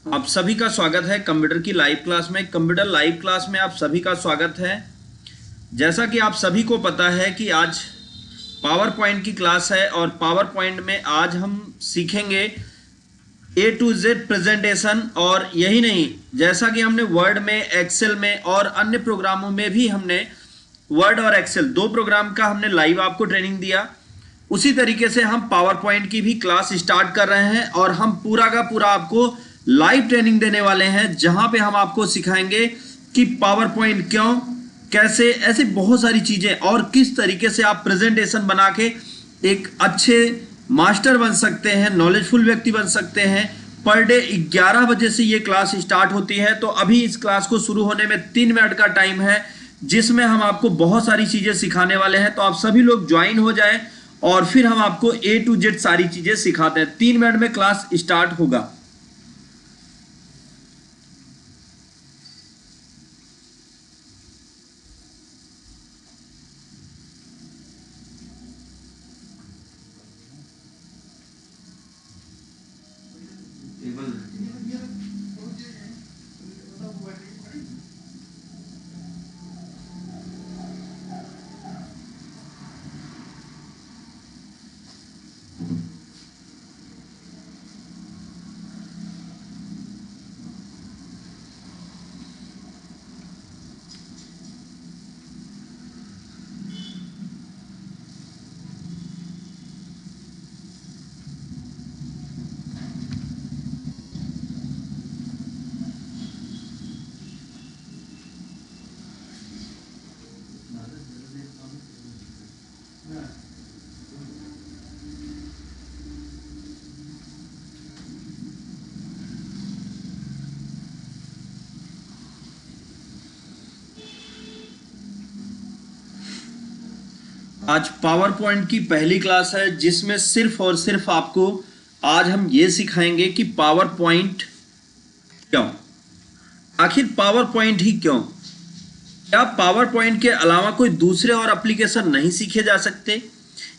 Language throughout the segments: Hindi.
आप सभी का स्वागत है कंप्यूटर की लाइव क्लास में। कंप्यूटर लाइव क्लास में आप सभी का स्वागत है। जैसा कि आप सभी को पता है कि आज पावर पॉइंट की क्लास है और पावर पॉइंट में आज हम सीखेंगे A to Z प्रेजेंटेशन। और यही नहीं, जैसा कि हमने वर्ड में, एक्सेल में और अन्य प्रोग्रामों में भी हमने वर्ड और एक्सेल दो प्रोग्राम का हमने लाइव आपको ट्रेनिंग दिया, उसी तरीके से हम पावर पॉइंट की भी क्लास स्टार्ट कर रहे हैं और हम पूरा का पूरा आपको लाइव ट्रेनिंग देने वाले हैं, जहां पे हम आपको सिखाएंगे कि पावर पॉइंट क्यों, कैसे, ऐसे बहुत सारी चीजें और किस तरीके से आप प्रेजेंटेशन बना के एक अच्छे मास्टर बन सकते हैं, नॉलेजफुल व्यक्ति बन सकते हैं। पर डे 11 बजे से ये क्लास स्टार्ट होती है। तो अभी इस क्लास को शुरू होने में 3 मिनट का टाइम है, जिसमें हम आपको बहुत सारी चीजें सिखाने वाले हैं। तो आप सभी लोग ज्वाइन हो जाएं और फिर हम आपको A to Z सारी चीजें सिखाते हैं। 3 मिनट में क्लास स्टार्ट होगा। आज पावर पॉइंट की पहली क्लास है, जिसमें सिर्फ और सिर्फ आपको आज हम ये सिखाएंगे कि पावर पॉइंट क्यों, आखिर पावर पॉइंट ही क्यों। क्या पावर पॉइंट के अलावा कोई दूसरे और एप्लीकेशन नहीं सीखे जा सकते,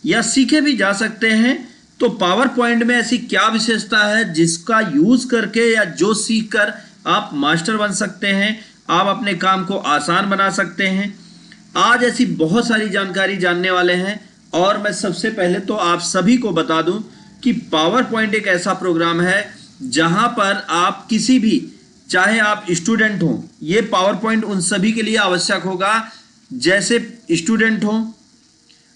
या सीखे भी जा सकते हैं? तो पावर पॉइंट में ऐसी क्या विशेषता है जिसका यूज करके या जो सीख कर आप मास्टर बन सकते हैं, आप अपने काम को आसान बना सकते हैं। आज ऐसी बहुत सारी जानकारी जानने वाले हैं। और मैं सबसे पहले तो आप सभी को बता दूं कि पावर पॉइंट एक ऐसा प्रोग्राम है जहां पर आप किसी भी, चाहे आप स्टूडेंट हो, ये पावर पॉइंट उन सभी के लिए आवश्यक होगा जैसे स्टूडेंट हो,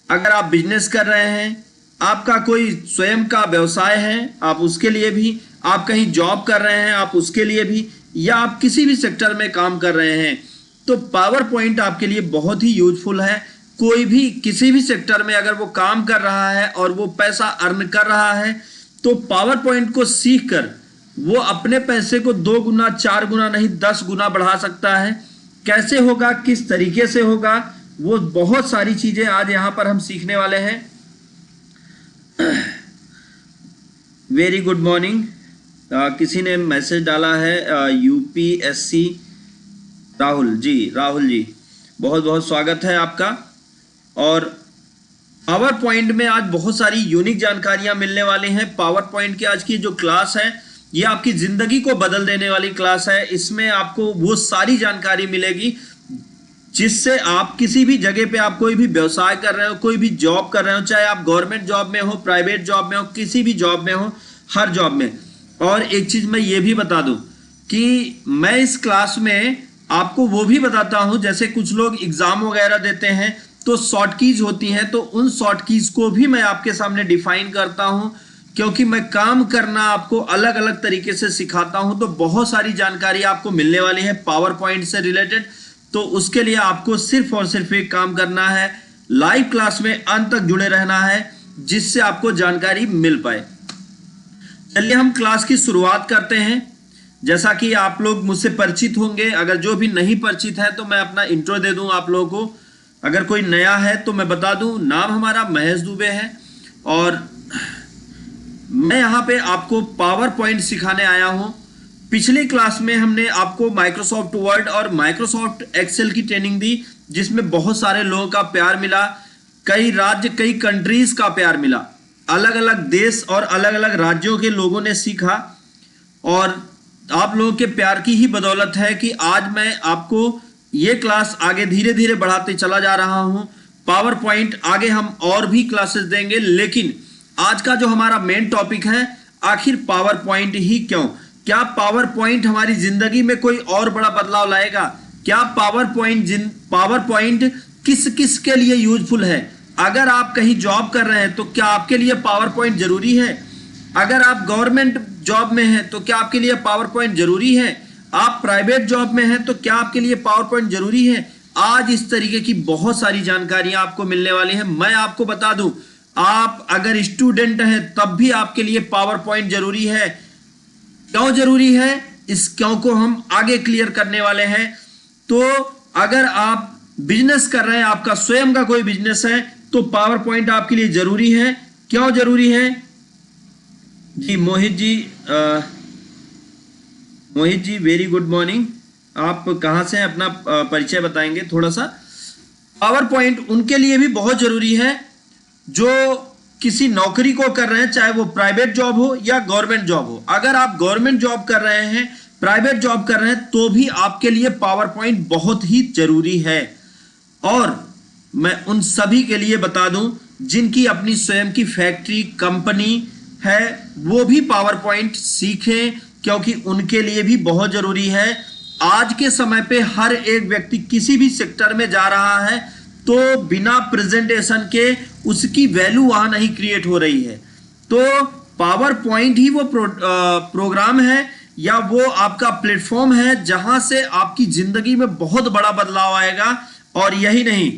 अगर आप बिजनेस कर रहे हैं, आपका कोई स्वयं का व्यवसाय है, आप उसके लिए भी, आप कहीं जॉब कर रहे हैं, आप उसके लिए भी, या आप किसी भी सेक्टर में काम कर रहे हैं, तो पावर पॉइंट आपके लिए बहुत ही यूजफुल है। कोई भी किसी भी सेक्टर में अगर वो काम कर रहा है और वो पैसा अर्न कर रहा है, तो पावर पॉइंट को सीख कर वो अपने पैसे को 2 गुना, 4 गुना नहीं 10 गुना बढ़ा सकता है। कैसे होगा, किस तरीके से होगा, वो बहुत सारी चीजें आज यहां पर हम सीखने वाले हैं। Very good morning. किसी ने मैसेज डाला है, UPSC राहुल जी, बहुत बहुत स्वागत है आपका। और पावर पॉइंट में आज बहुत सारी यूनिक जानकारियां मिलने वाली हैं। पावर पॉइंट की आज की जो क्लास है, ये आपकी जिंदगी को बदल देने वाली क्लास है। इसमें आपको वो सारी जानकारी मिलेगी जिससे आप किसी भी जगह पे, आप कोई भी व्यवसाय कर रहे हो, कोई भी जॉब कर रहे हो, चाहे आप गवर्नमेंट जॉब में हो, प्राइवेट जॉब में हो, किसी भी जॉब में हो, हर जॉब में। और एक चीज मैं ये भी बता दूं कि मैं इस क्लास में आपको वो भी बताता हूं, जैसे कुछ लोग एग्जाम वगैरह देते हैं तो शॉर्ट कीज होती हैं, तो उन शॉर्ट कीज को भी मैं आपके सामने डिफाइन करता हूं, क्योंकि मैं काम करना आपको अलग अलग तरीके से सिखाता हूं। तो बहुत सारी जानकारी आपको मिलने वाली है पावर पॉइंट से रिलेटेड। तो उसके लिए आपको सिर्फ और सिर्फ एक काम करना है, लाइव क्लास में अंत तक जुड़े रहना है, जिससे आपको जानकारी मिल पाए। चलिए हम क्लास की शुरुआत करते हैं। जैसा कि आप लोग मुझसे परिचित होंगे, अगर जो भी नहीं परिचित है तो मैं अपना इंट्रो दे दूं आप लोगों को। अगर कोई नया है तो मैं बता दूं, नाम हमारा महेश दुबे है और मैं यहां पे आपको पावर पॉइंट सिखाने आया हूं। पिछली क्लास में हमने आपको माइक्रोसॉफ्ट वर्ड और माइक्रोसॉफ्ट एक्सेल की ट्रेनिंग दी, जिसमें बहुत सारे लोगों का प्यार मिला, कई राज्य, कई कंट्रीज का प्यार मिला, अलग अलग देश और अलग अलग राज्यों के लोगों ने सीखा। और आप लोगों के प्यार की ही बदौलत है कि आज मैं आपको ये क्लास आगे धीरे धीरे बढ़ाते चला जा रहा हूं। पावर पॉइंट आगे हम और भी क्लासेस देंगे, लेकिन आज का जो हमारा मेन टॉपिक है, आखिर पावर पॉइंट ही क्यों? क्या पावर पॉइंट हमारी जिंदगी में कोई और बड़ा बदलाव लाएगा? क्या पावर पॉइंट किस किस के लिए यूजफुल है? अगर आप कहीं जॉब कर रहे हैं तो क्या आपके लिए पावर पॉइंट जरूरी है? अगर आप गवर्नमेंट जॉब में हैं तो क्या आपके लिए पावर पॉइंट जरूरी है? आप प्राइवेट जॉब में हैं तो क्या आपके लिए पावर पॉइंट जरूरी है? आज इस तरीके की बहुत सारी जानकारियां आपको मिलने वाली हैं। मैं आपको बता दूं, आप अगर स्टूडेंट हैं तब भी आपके लिए पावर पॉइंट जरूरी है। क्यों जरूरी है, इस क्यों को हम आगे क्लियर करने वाले हैं। तो अगर आप बिजनेस कर रहे हैं, आपका स्वयं का कोई बिजनेस है, तो पावर पॉइंट आपके लिए जरूरी है। क्यों जरूरी है जी? Mohit ji very good morning. आप कहां से हैं, अपना परिचय बताएंगे थोड़ा सा। पावर पॉइंट उनके लिए भी बहुत जरूरी है जो किसी नौकरी को कर रहे हैं, चाहे वो प्राइवेट जॉब हो या गवर्नमेंट जॉब हो। अगर आप गवर्नमेंट जॉब कर रहे हैं, प्राइवेट जॉब कर रहे हैं, तो भी आपके लिए पावर पॉइंट बहुत ही जरूरी है। और मैं उन सभी के लिए बता दूं जिनकी अपनी स्वयं की फैक्ट्री कंपनी है, वो भी पावर पॉइंट सीखें, क्योंकि उनके लिए भी बहुत जरूरी है। आज के समय पे हर एक व्यक्ति किसी भी सेक्टर में जा रहा है तो बिना प्रेजेंटेशन के उसकी वैल्यू वहां नहीं क्रिएट हो रही है। तो पावर पॉइंट ही वो प्रोग्राम है या वो आपका प्लेटफॉर्म है जहां से आपकी जिंदगी में बहुत बड़ा बदलाव आएगा। और यही नहीं,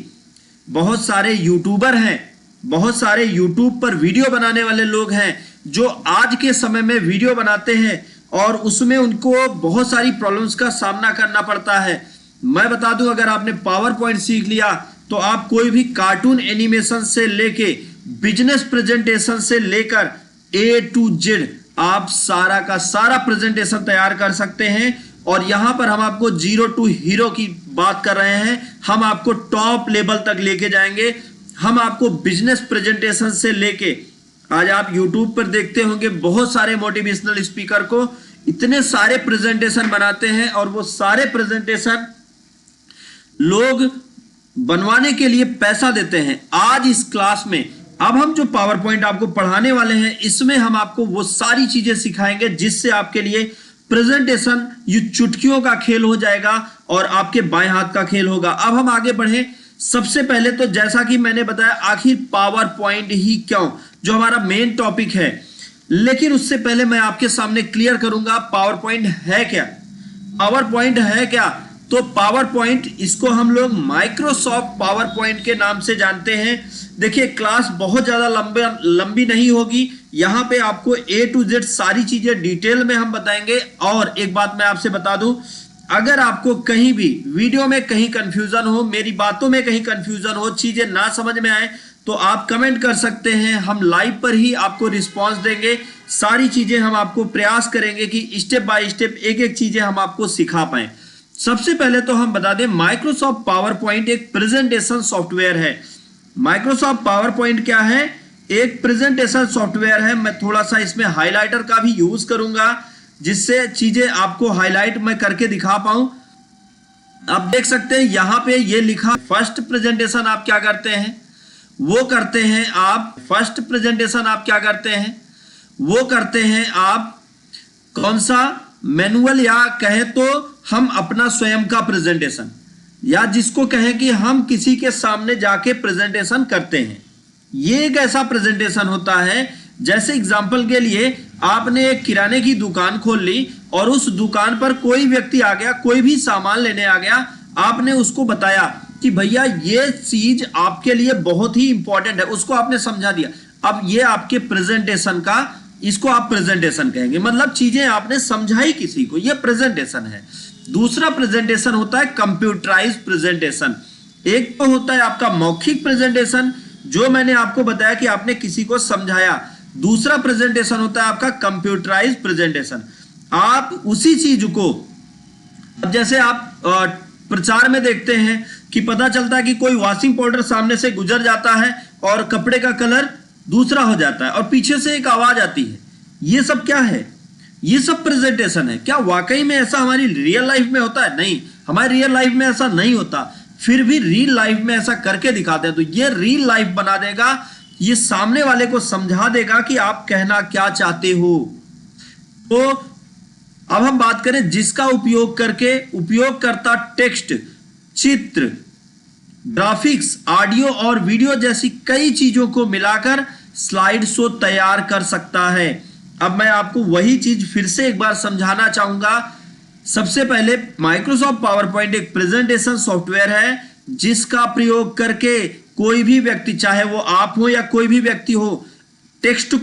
बहुत सारे यूट्यूबर हैं, बहुत सारे यूट्यूब पर वीडियो बनाने वाले लोग हैं जो आज के समय में वीडियो बनाते हैं और उसमें उनको बहुत सारी प्रॉब्लम्स का सामना करना पड़ता है। मैं बता दूं, अगर आपने पावर पॉइंट सीख लिया तो आप कोई भी कार्टून एनिमेशन से लेके बिजनेस प्रेजेंटेशन से लेकर A to Z आप सारा का सारा प्रेजेंटेशन तैयार कर सकते हैं। और यहां पर हम आपको 0 to हीरो की बात कर रहे हैं, हम आपको टॉप लेवल तक लेके जाएंगे। हम आपको बिजनेस प्रेजेंटेशन से लेके, आज आप YouTube पर देखते होंगे बहुत सारे मोटिवेशनल स्पीकर को इतने सारे प्रेजेंटेशन बनाते हैं और वो सारे प्रेजेंटेशन लोग बनवाने के लिए पैसा देते हैं। आज इस क्लास में अब हम जो पावर पॉइंट आपको पढ़ाने वाले हैं, इसमें हम आपको वो सारी चीजें सिखाएंगे जिससे आपके लिए प्रेजेंटेशन ये चुटकियों का खेल हो जाएगा और आपके बाएं हाथ का खेल होगा। अब हम आगे बढ़े। सबसे पहले तो जैसा कि मैंने बताया, आखिर पावर पॉइंट ही क्यों, जो हमारा मेन टॉपिक है। लेकिन उससे पहले मैं आपके सामने क्लियर करूंगा पावर पॉइंट है क्या। पावर पॉइंट है क्या? तो पावर पॉइंट, इसको हम लोग माइक्रोसॉफ्ट पावर पॉइंट के नाम से जानते हैं। देखिए, क्लास बहुत ज्यादा लंबी नहीं होगी। यहां पे आपको A to Z सारी चीजें डिटेल में हम बताएंगे। और एक बात मैं आपसे बता दूं, अगर आपको कहीं भी वीडियो में कहीं कंफ्यूजन हो, मेरी बातों में कहीं कंफ्यूजन हो, चीजें ना समझ में आए, तो आप कमेंट कर सकते हैं। हम लाइव पर ही आपको रिस्पांस देंगे। सारी चीजें हम आपको प्रयास करेंगे कि स्टेप बाय स्टेप एक एक चीजें हम आपको सिखा पाए। सबसे पहले तो हम बता दें, माइक्रोसॉफ्ट पावर पॉइंट एक प्रेजेंटेशन सॉफ्टवेयर है। माइक्रोसॉफ्ट पावर पॉइंट क्या है? एक प्रेजेंटेशन सॉफ्टवेयर है। मैं थोड़ा सा इसमें हाइलाइटर का भी यूज करूंगा जिससे चीजें आपको हाईलाइट मैं करके दिखा पाऊं। आप देख सकते हैं यहां पे ये लिखा, फर्स्ट प्रेजेंटेशन आप क्या करते हैं, वो करते हैं आप फर्स्ट प्रेजेंटेशन आप क्या करते हैं, वो करते हैं आप कौन सा मैनुअल, या कहें तो हम अपना स्वयं का प्रेजेंटेशन, या जिसको कहें कि हम किसी के सामने जाके प्रेजेंटेशन करते हैं। ये एक ऐसा प्रेजेंटेशन होता है जैसे एग्जांपल के लिए आपने एक किराने की दुकान खोल ली और उस दुकान पर कोई व्यक्ति आ गया, कोई भी सामान लेने आ गया, आपने उसको बताया कि भैया ये चीज आपके लिए बहुत ही इंपॉर्टेंट है, उसको आपने समझा दिया। अब ये आपके प्रेजेंटेशन का, इसको आप प्रेजेंटेशन कहेंगे, मतलब चीजें आपने समझाई किसी को, ये प्रेजेंटेशन है। दूसरा प्रेजेंटेशन होता है कंप्यूटराइज्ड प्रेजेंटेशन। एक तो होता है आपका मौखिक प्रेजेंटेशन, जो मैंने आपको बताया कि आपने किसी को समझाया। दूसरा प्रेजेंटेशन होता है आपका कंप्यूटराइज्ड प्रेजेंटेशन। आप उसी चीज को, अब जैसे आप प्रचार में देखते हैं कि पता चलता है कि कोई वॉशिंग पाउडर सामने से गुजर जाता है और कपड़े का कलर दूसरा हो जाता है और पीछे से एक आवाज आती है। ये सब क्या है? ये सब प्रेजेंटेशन है। क्या वाकई में ऐसा हमारी रियल लाइफ में होता है? नहीं, हमारी रियल लाइफ में ऐसा नहीं होता, फिर भी रियल लाइफ में ऐसा करके दिखाते हैं। तो ये रियल लाइफ बना देगा, ये सामने वाले को समझा देगा कि आप कहना क्या चाहते हो। तो अब हम बात करें जिसका उपयोग करके उपयोगकर्ता टेक्स्ट, चित्र, ग्राफिक्स, ऑडियो और वीडियो जैसी कई चीजों को मिलाकर स्लाइड शो तैयार कर सकता है। अब मैं आपको वही चीज फिर से एक बार समझाना चाहूंगा। सबसे पहले माइक्रोसॉफ्ट पावर पॉइंट एक प्रेजेंटेशन सॉफ्टवेयर है जिसका प्रयोग करके कोई भी व्यक्ति, चाहे वो आप हो या कोई भी व्यक्ति हो, टेक्स्ट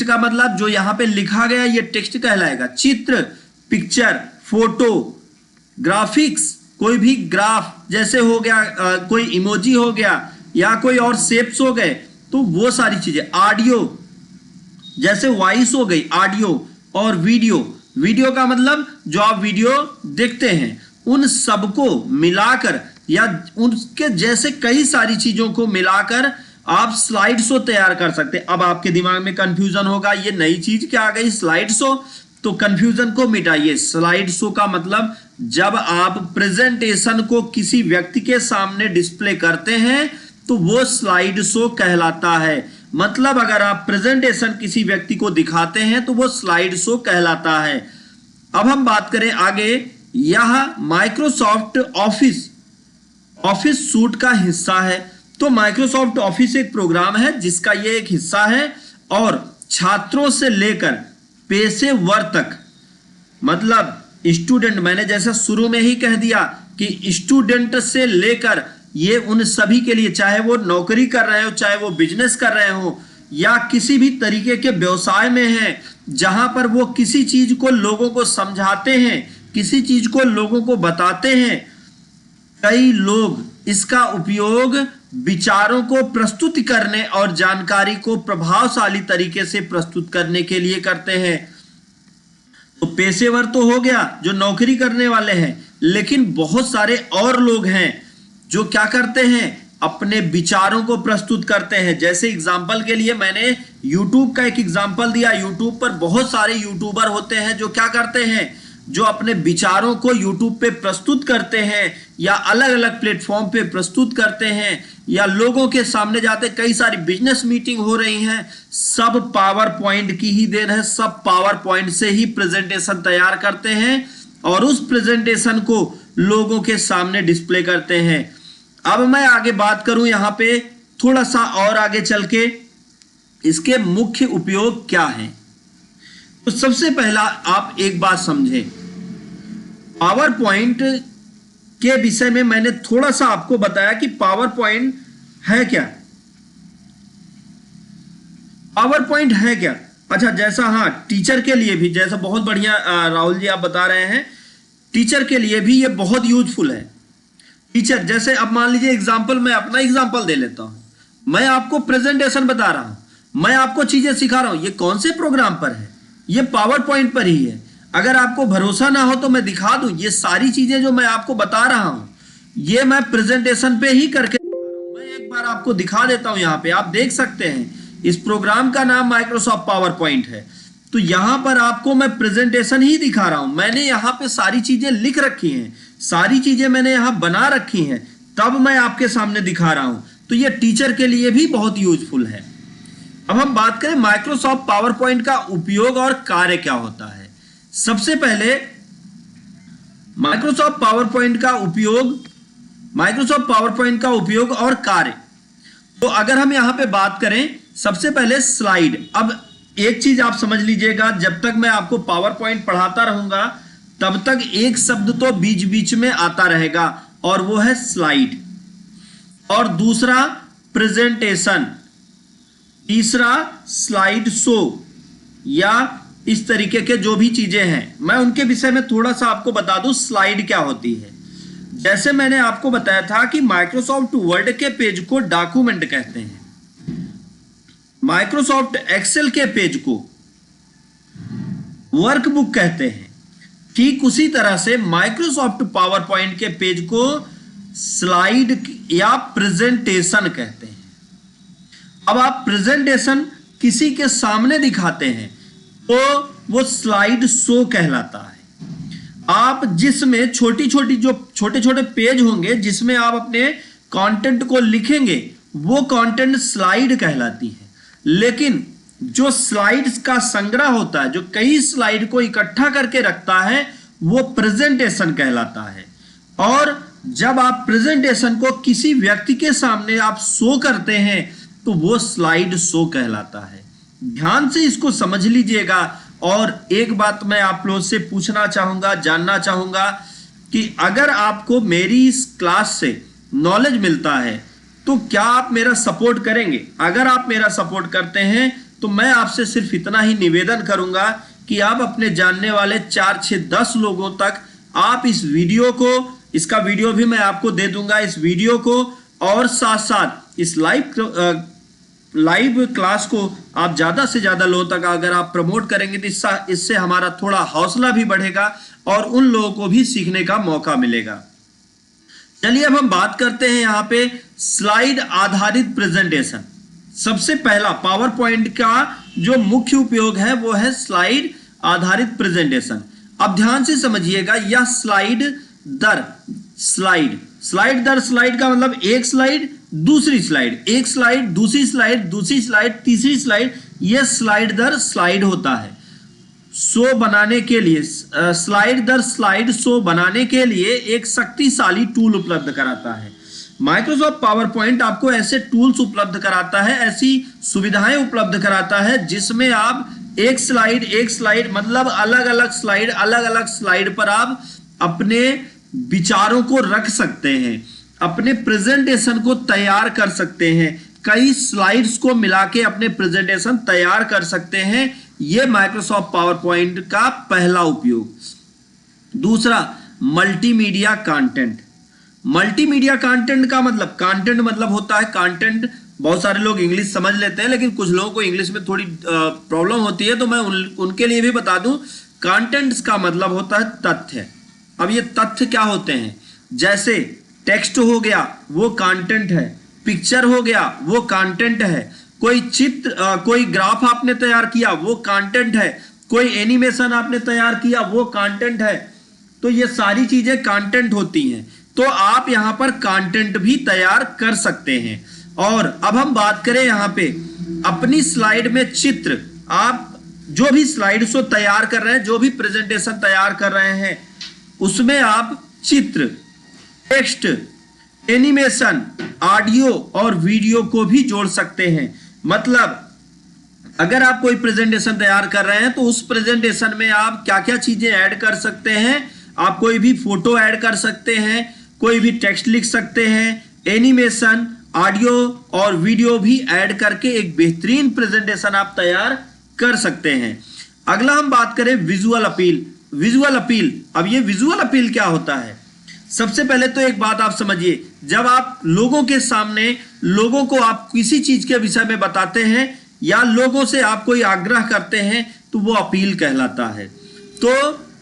का मतलब जो यहां पे लिखा गया ये टेक्स्ट कहलाएगा। चित्र, पिक्चर, फोटो, ग्राफिक्स, कोई भी ग्राफ जैसे हो गया, कोई इमोजी हो गया या कोई और शेप्स हो गए, तो वो सारी चीजें। ऑडियो जैसे वॉइस हो गई, ऑडियो और वीडियो का मतलब जो आप वीडियो देखते हैं उन सबको मिलाकर या उनके जैसे कई सारी चीजों को मिलाकर आप स्लाइड शो तैयार कर सकते हैं। अब आपके दिमाग में कंफ्यूजन होगा, ये नई चीज क्या आ गई स्लाइड शो? तो कंफ्यूजन को मिटाइए। स्लाइड शो का मतलब जब आप प्रेजेंटेशन को किसी व्यक्ति के सामने डिस्प्ले करते हैं तो वो स्लाइड शो कहलाता है। मतलब अगर आप प्रेजेंटेशन किसी व्यक्ति को दिखाते हैं तो वो स्लाइड शो कहलाता है। अब हम बात करें आगे, यह माइक्रोसॉफ्ट ऑफिस सूट का हिस्सा है। तो माइक्रोसॉफ्ट ऑफिस एक प्रोग्राम है जिसका ये एक हिस्सा है और छात्रों से लेकर पेशेवर तक, मतलब स्टूडेंट, मैंने जैसा शुरू में ही कह दिया कि स्टूडेंट से लेकर ये उन सभी के लिए, चाहे वो नौकरी कर रहे हो, चाहे वो बिजनेस कर रहे हो या किसी भी तरीके के व्यवसाय में है जहां पर वो किसी चीज को लोगों को समझाते हैं, किसी चीज को लोगों को बताते हैं। कई लोग इसका उपयोग विचारों को प्रस्तुत करने और जानकारी को प्रभावशाली तरीके से प्रस्तुत करने के लिए करते हैं। तो पेशेवर तो हो गया जो नौकरी करने वाले हैं, लेकिन बहुत सारे और लोग हैं जो क्या करते हैं, अपने विचारों को प्रस्तुत करते हैं। जैसे एग्जांपल के लिए मैंने YouTube का एक एग्जांपल दिया। YouTube पर बहुत सारे यूट्यूबर होते हैं जो क्या करते हैं, जो अपने विचारों को YouTube पे प्रस्तुत करते हैं या अलग अलग प्लेटफॉर्म पे प्रस्तुत करते हैं या लोगों के सामने जाते। कई सारी बिजनेस मीटिंग हो रही हैं, सब पावर पॉइंट की ही देन है। सब पावर पॉइंट से ही प्रेजेंटेशन तैयार करते हैं और उस प्रेजेंटेशन को लोगों के सामने डिस्प्ले करते हैं। अब मैं आगे बात करूं यहां पे थोड़ा सा और आगे चल के इसके मुख्य उपयोग क्या हैं। तो सबसे पहला आप एक बात समझें, पावर पॉइंट के विषय में मैंने थोड़ा सा आपको बताया कि पावर पॉइंट है क्या। पावर पॉइंट है क्या? अच्छा, जैसा हाँ टीचर के लिए भी, जैसा बहुत बढ़िया राहुल जी आप बता रहे हैं, टीचर के लिए भी ये बहुत यूजफुल है। टीचर जैसे अब मान लीजिए एग्जाम्पल, मैं अपना एग्जाम्पल दे लेता हूं। मैं आपको प्रेजेंटेशन बता रहा हूं, मैं आपको चीजें सिखा रहा हूं। ये कौन से प्रोग्राम पर है? ये पावर पॉइंट पर ही है। अगर आपको भरोसा ना हो तो मैं दिखा दूं, ये सारी चीजें जो मैं आपको बता रहा हूं ये मैं प्रेजेंटेशन पे ही करके, मैं एक बार आपको दिखा देता हूं। यहाँ पे आप देख सकते हैं इस प्रोग्राम का नाम माइक्रोसॉफ्ट पावर पॉइंट है। तो यहां पर आपको मैं प्रेजेंटेशन ही दिखा रहा हूं। मैंने यहां पे सारी चीजें लिख रखी हैं, सारी चीजें मैंने यहां बना रखी हैं, तब मैं आपके सामने दिखा रहा हूं। तो ये टीचर के लिए भी बहुत यूजफुल है। अब हम बात करें माइक्रोसॉफ्ट पावर पॉइंट का उपयोग और कार्य क्या होता है। सबसे पहले माइक्रोसॉफ्ट पावर पॉइंट का उपयोग और कार्य। तो अगर हम यहां पे बात करें, सबसे पहले स्लाइड। अब एक चीज आप समझ लीजिएगा, जब तक मैं आपको पावर पॉइंट पढ़ाता रहूंगा तब तक एक शब्द तो बीच बीच में आता रहेगा और वो है स्लाइड। और दूसरा प्रेजेंटेशन, तीसरा स्लाइड शो या इस तरीके के जो भी चीजें हैं, मैं उनके विषय में थोड़ा सा आपको बता दूं स्लाइड क्या होती है। जैसे मैंने आपको बताया था कि माइक्रोसॉफ्ट वर्ड के पेज को डॉक्यूमेंट कहते हैं, माइक्रोसॉफ्ट एक्सेल के पेज को वर्कबुक कहते हैं। ठीक उसी तरह से माइक्रोसॉफ्ट पावर पॉइंट के पेज को स्लाइड या प्रेजेंटेशन कहते हैं। अब आप प्रेजेंटेशन किसी के सामने दिखाते हैं तो वो स्लाइड शो कहलाता है। आप जिसमें छोटे छोटे पेज होंगे जिसमें आप अपने कंटेंट को लिखेंगे वो कंटेंट स्लाइड कहलाती है। लेकिन जो स्लाइड्स का संग्रह होता है, जो कई स्लाइड को इकट्ठा करके रखता है, वो प्रेजेंटेशन कहलाता है। और जब आप प्रेजेंटेशन को किसी व्यक्ति के सामने आप शो करते हैं तो वो स्लाइड शो कहलाता है। ध्यान से इसको समझ लीजिएगा। और एक बात मैं आप लोगों से पूछना चाहूंगा, जानना चाहूंगा कि अगर आपको मेरी इस क्लास से नॉलेज मिलता है तो क्या आप मेरा सपोर्ट करेंगे? अगर आप मेरा सपोर्ट करते हैं तो मैं आपसे सिर्फ इतना ही निवेदन करूंगा कि आप अपने जानने वाले 4, 6, 10 लोगों तक आप इस वीडियो को, इसका वीडियो भी मैं आपको दे दूंगा, इस वीडियो को, और साथ साथ इस लाइव क्लास को आप ज्यादा से ज्यादा लोगों तक अगर आप प्रमोट करेंगे तो इससे हमारा थोड़ा हौसला भी बढ़ेगा और उन लोगों को भी सीखने का मौका मिलेगा। चलिए अब हम बात करते हैं यहां पे स्लाइड आधारित प्रेजेंटेशन। सबसे पहला पावर पॉइंट का जो मुख्य उपयोग है वो है स्लाइड आधारित प्रेजेंटेशन। अब ध्यान से समझिएगा, यह स्लाइड दर स्लाइड का मतलब एक स्लाइड दूसरी स्लाइड, एक स्लाइड दूसरी स्लाइड, दूसरी स्लाइड तीसरी स्लाइड, यह स्लाइड दर स्लाइड होता है। शो बनाने के लिए, स्लाइड दर स्लाइड शो बनाने के लिए एक शक्तिशाली टूल उपलब्ध कराता है। माइक्रोसॉफ्ट पावर पॉइंट आपको ऐसे टूल्स उपलब्ध कराता है, ऐसी सुविधाएं उपलब्ध कराता है जिसमें आप एक स्लाइड मतलब अलग अलग स्लाइड पर आप अपने विचारों को रख सकते हैं, अपने प्रेजेंटेशन को तैयार कर सकते हैं, कई स्लाइड्स को मिला के अपने प्रेजेंटेशन तैयार कर सकते हैं। यह माइक्रोसॉफ्ट पावर पॉइंट का पहला उपयोग। दूसरा, मल्टीमीडिया कंटेंट। मल्टीमीडिया कंटेंट का मतलब, कंटेंट मतलब होता है कंटेंट। बहुत सारे लोग इंग्लिश समझ लेते हैं लेकिन कुछ लोगों को इंग्लिश में थोड़ी प्रॉब्लम होती है, तो मैं उनके लिए भी बता दूं, कंटेंट्स का मतलब होता है तथ्य। अब ये तथ्य क्या होते हैं? जैसे टेक्स्ट हो गया वो कंटेंट है, पिक्चर हो गया वो कंटेंट है, कोई चित्र, कोई ग्राफ आपने तैयार किया वो कंटेंट है, कोई एनिमेशन आपने तैयार किया वो कंटेंट है। तो ये सारी चीजें कंटेंट होती हैं। तो आप यहां पर कंटेंट भी तैयार कर सकते हैं। और अब हम बात करें यहां पे अपनी स्लाइड में चित्र, आप जो भी स्लाइड शो तैयार कर रहे हैं, जो भी प्रेजेंटेशन तैयार कर रहे हैं, उसमें आप चित्र, टेक्स्ट, एनिमेशन, ऑडियो और वीडियो को भी जोड़ सकते हैं। मतलब अगर आप कोई प्रेजेंटेशन तैयार कर रहे हैं तो उस प्रेजेंटेशन में आप क्या क्या चीजें ऐड कर सकते हैं? आप कोई भी फोटो ऐड कर सकते हैं, कोई भी टेक्स्ट लिख सकते हैं, एनिमेशन, ऑडियो और वीडियो भी ऐड करके एक बेहतरीन प्रेजेंटेशन आप तैयार कर सकते हैं। अगला हम बात करें विजुअल अपील। विजुअल अपील, अब ये विजुअल अपील क्या होता है? सबसे पहले तो एक बात आप समझिए, जब आप लोगों के सामने, लोगों को आप किसी चीज के विषय में बताते हैं या लोगों से आप कोई आग्रह करते हैं तो वो अपील कहलाता है। तो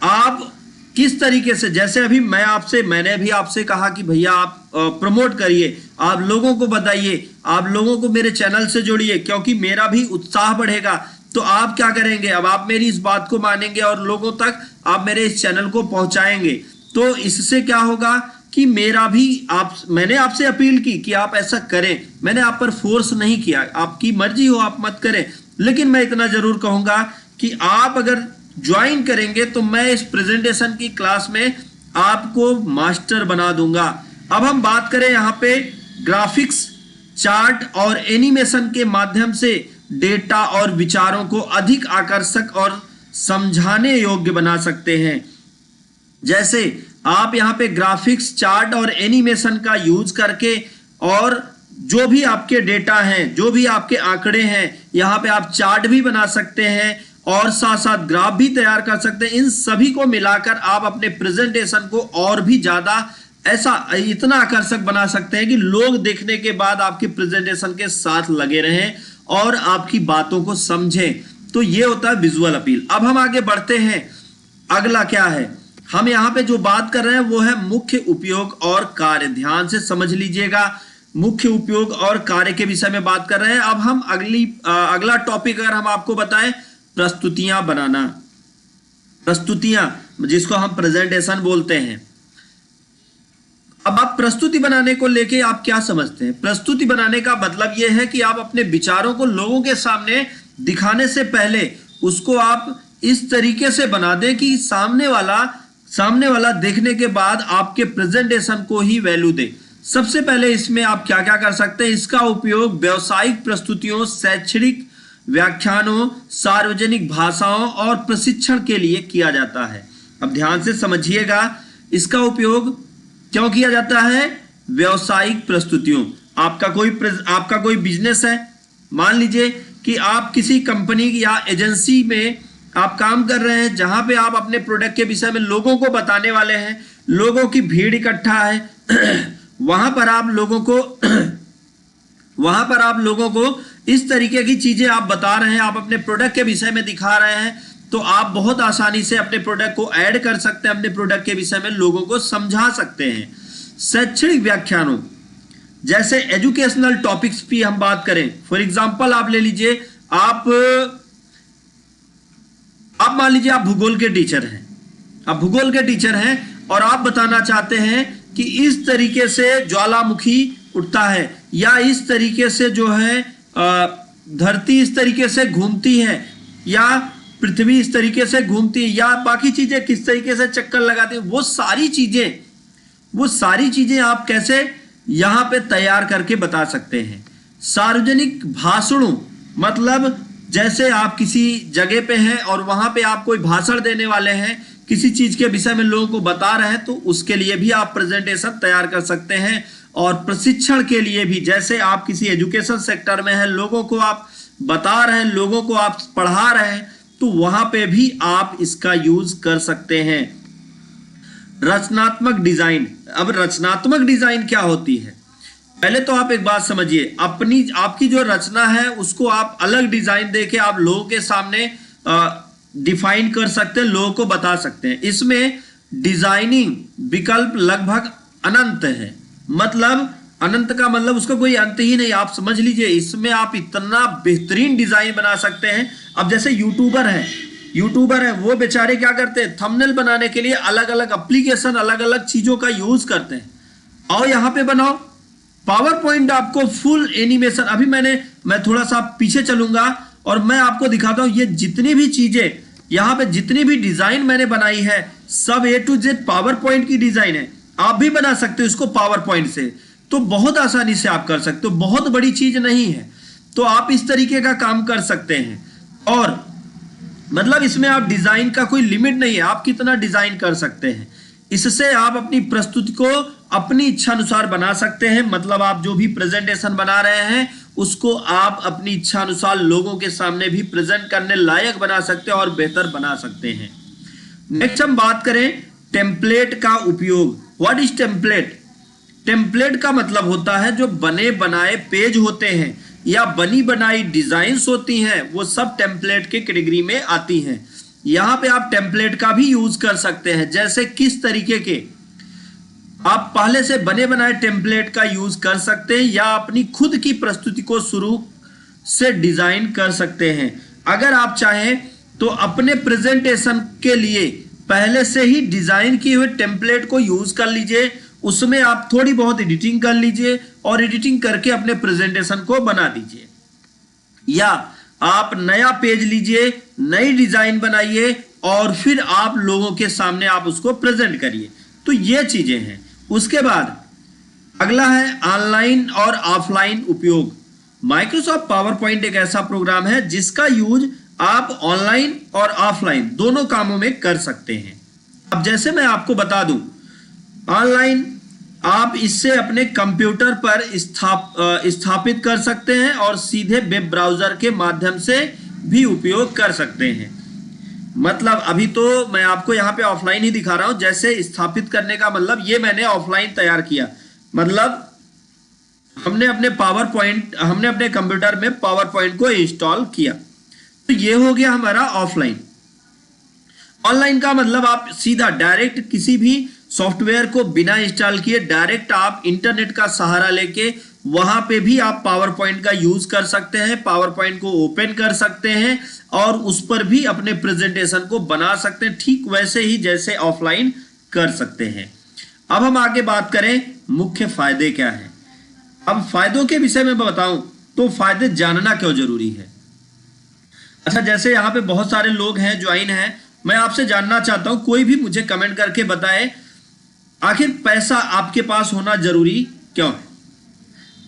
आप किस तरीके से, जैसे अभी मैंने भी आपसे कहा कि भैया आप प्रमोट करिए, आप लोगों को बताइए, आप लोगों को मेरे चैनल से जोड़िए, क्योंकि मेरा भी उत्साह बढ़ेगा। तो आप क्या करेंगे? अब आप मेरी इस बात को मानेंगे और लोगों तक आप मेरे इस चैनल को पहुंचाएंगे। तो इससे क्या होगा कि मैंने आपसे अपील की कि आप ऐसा करें, मैंने आप पर फोर्स नहीं किया, आपकी मर्जी हो आप मत करें, लेकिन मैं इतना जरूर कहूंगा कि आप अगर ज्वाइन करेंगे तो मैं इस प्रेजेंटेशन की क्लास में आपको मास्टर बना दूंगा। अब हम बात करें यहां पे ग्राफिक्स, चार्ट और एनिमेशन के माध्यम से डेटा और विचारों को अधिक आकर्षक और समझाने योग्य बना सकते हैं। जैसे आप यहां पे ग्राफिक्स, चार्ट और एनिमेशन का यूज करके, और जो भी आपके डेटा हैं, जो भी आपके आंकड़े हैं, यहां पे आप चार्ट भी बना सकते हैं और साथ साथ ग्राफ भी तैयार कर सकते हैं। इन सभी को मिलाकर आप अपने प्रेजेंटेशन को और भी ज्यादा इतना आकर्षक बना सकते हैं कि लोग देखने के बाद आपके प्रेजेंटेशन के साथ लगे रहें और आपकी बातों को समझें। तो ये होता है विजुअल अपील। अब हम आगे बढ़ते हैं। अगला क्या है? हम यहां पे जो बात कर रहे हैं वो है मुख्य उपयोग और कार्य। ध्यान से समझ लीजिएगा, मुख्य उपयोग और कार्य के विषय में बात कर रहे हैं। अब हम अगला टॉपिक अगर हम आपको बताएं प्रस्तुतियां बनाना, प्रस्तुतियां जिसको हम प्रेजेंटेशन बोलते हैं। अब आप प्रस्तुति बनाने को लेके आप क्या समझते हैं? प्रस्तुति बनाने का मतलब यह है कि आप अपने विचारों को लोगों के सामने दिखाने से पहले उसको आप इस तरीके से बना दें कि सामने वाला देखने के बाद आपके प्रेजेंटेशन को ही वैल्यू दे। सबसे पहले इसमें आप क्या क्या कर सकते हैं? इसका उपयोग व्यावसायिक प्रस्तुतियों, शैक्षणिक व्याख्यानों, सार्वजनिक भाषणों और प्रशिक्षण के लिए किया जाता है। अब ध्यान से समझिएगा, इसका उपयोग क्यों किया जाता है? व्यावसायिक प्रस्तुतियों। आपका कोई बिजनेस है, मान लीजिए कि आप किसी कंपनी या एजेंसी में आप काम कर रहे हैं जहां पे आप अपने प्रोडक्ट के विषय में लोगों को बताने वाले हैं, लोगों की भीड़ इकट्ठा है वहां पर आप लोगों को इस तरीके की चीजें आप बता रहे हैं, आप अपने प्रोडक्ट के विषय में दिखा रहे हैं, तो आप बहुत आसानी से अपने प्रोडक्ट को ऐड कर सकते हैं, अपने प्रोडक्ट के विषय में लोगों को समझा सकते हैं। शैक्षणिक व्याख्यानों, जैसे एजुकेशनल टॉपिक्स की हम बात करें, फॉर एग्जांपल आप ले लीजिए, आप मान लीजिए आप भूगोल के टीचर हैं और आप बताना चाहते हैं कि इस तरीके से ज्वालामुखी उठता है, या इस तरीके से जो है धरती इस तरीके से घूमती है, या पृथ्वी इस तरीके से घूमती है, या बाकी चीजें किस तरीके से चक्कर लगाती है, वो सारी चीजें आप कैसे यहां पे तैयार करके बता सकते हैं। सार्वजनिक भाषणों, मतलब जैसे आप किसी जगह पे हैं और वहां पे आप कोई भाषण देने वाले हैं, किसी चीज के विषय में लोगों को बता रहे हैं, तो उसके लिए भी आप प्रेजेंटेशन तैयार कर सकते हैं। और प्रशिक्षण के लिए भी, जैसे आप किसी एजुकेशन सेक्टर में हैं, लोगों को आप बता रहे हैं, लोगों को आप पढ़ा रहे हैं, तो वहां पे भी आप इसका यूज कर सकते हैं। रचनात्मक डिजाइन। अब रचनात्मक डिजाइन क्या होती है? पहले तो आप एक बात समझिए, आपकी जो रचना है उसको आप अलग डिजाइन देके आप लोगों के सामने डिफाइन कर सकते हैं, लोगों को बता सकते हैं। इसमें डिजाइनिंग विकल्प लगभग अनंत है, मतलब अनंत का मतलब उसका कोई अंत ही नहीं। आप समझ लीजिए, इसमें आप इतना बेहतरीन डिजाइन बना सकते हैं। अब जैसे यूट्यूबर है, वो बेचारे क्या करते हैं? थंबनेल बनाने के लिए अलग अलग एप्लीकेशन, अलग अलग चीजों का यूज करते हैं। आओ यहां पे बनाओ पावर पॉइंट, आपको फुल एनिमेशन। अभी मैं थोड़ा सा पीछे चलूंगा और मैं आपको दिखाता हूं, ये जितनी भी चीजें यहां पे, जितनी भी डिजाइन मैंने बनाई है, सब A to Z power point की डिजाइन है। आप भी बना सकते हो इसको पावर पॉइंट से, तो बहुत आसानी से आप कर सकते हो, बहुत बड़ी चीज नहीं है। तो आप इस तरीके का काम कर सकते हैं, और मतलब इसमें आप डिजाइन का कोई लिमिट नहीं है, आप कितना डिजाइन कर सकते हैं। इससे आप अपनी प्रस्तुति को अपनी इच्छा अनुसार बना सकते हैं। मतलब आप जो भी प्रेजेंटेशन बना रहे हैं उसको आप अपनी इच्छा अनुसार लोगों के सामने भी प्रेजेंट करने लायक बना सकते हैं और बेहतर बना सकते हैं। नेक्स्ट हम बात करें टेम्पलेट का उपयोग। What is template? टेम्पलेट का मतलब होता है जो बने बनाए पेज होते हैं या बनी बनाई डिजाइन्स होती हैं, वो सब टेम्पलेट के कैटेगरी में आती हैं। यहां पे आप टेम्पलेट का भी यूज कर सकते हैं। जैसे किस तरीके के? आप पहले से बने बनाए टेम्पलेट का यूज कर सकते हैं, या अपनी खुद की प्रस्तुति को शुरू से डिजाइन कर सकते हैं। अगर आप चाहें तो अपने प्रेजेंटेशन के लिए पहले से ही डिजाइन किए हुए टेम्पलेट को यूज कर लीजिए, उसमें आप थोड़ी बहुत एडिटिंग कर लीजिए और एडिटिंग करके अपने प्रेजेंटेशन को बना दीजिए। या आप नया पेज लीजिए, नई डिजाइन बनाइए और फिर आप लोगों के सामने आप उसको प्रेजेंट करिए। तो ये चीजें हैं। उसके बाद अगला है ऑनलाइन और ऑफलाइन उपयोग। माइक्रोसॉफ्ट पावर पॉइंट एक ऐसा प्रोग्राम है जिसका यूज आप ऑनलाइन और ऑफलाइन दोनों कामों में कर सकते हैं। अब जैसे मैं आपको बता दूं, ऑनलाइन आप इससे अपने कंप्यूटर पर स्थापित कर सकते हैं और सीधे वेब ब्राउजर के माध्यम से भी उपयोग कर सकते हैं। मतलब अभी तो मैं आपको यहाँ पे ऑफलाइन ही दिखा रहा हूं। जैसे स्थापित करने का मतलब, ये मैंने ऑफलाइन तैयार किया, मतलब हमने अपने कंप्यूटर में पावर पॉइंट को इंस्टॉल किया, तो ये हो गया हमारा ऑफलाइन। ऑनलाइन का मतलब आप सीधा डायरेक्ट किसी भी सॉफ्टवेयर को बिना इंस्टॉल किए डायरेक्ट आप इंटरनेट का सहारा लेके वहां पे भी आप पावर पॉइंट का यूज कर सकते हैं, पावर पॉइंट को ओपन कर सकते हैं और उस पर भी अपने प्रेजेंटेशन को बना सकते हैं, ठीक वैसे ही जैसे ऑफलाइन कर सकते हैं। अब हम आगे बात करें मुख्य फायदे क्या हैं। अब फायदों के विषय में बताऊं तो फायदे जानना क्यों जरूरी है। अच्छा, जैसे यहाँ पे बहुत सारे लोग हैं, ज्वाइन हैं, मैं आपसे जानना चाहता हूं, कोई भी मुझे कमेंट करके बताए आखिर पैसा आपके पास होना जरूरी क्यों है,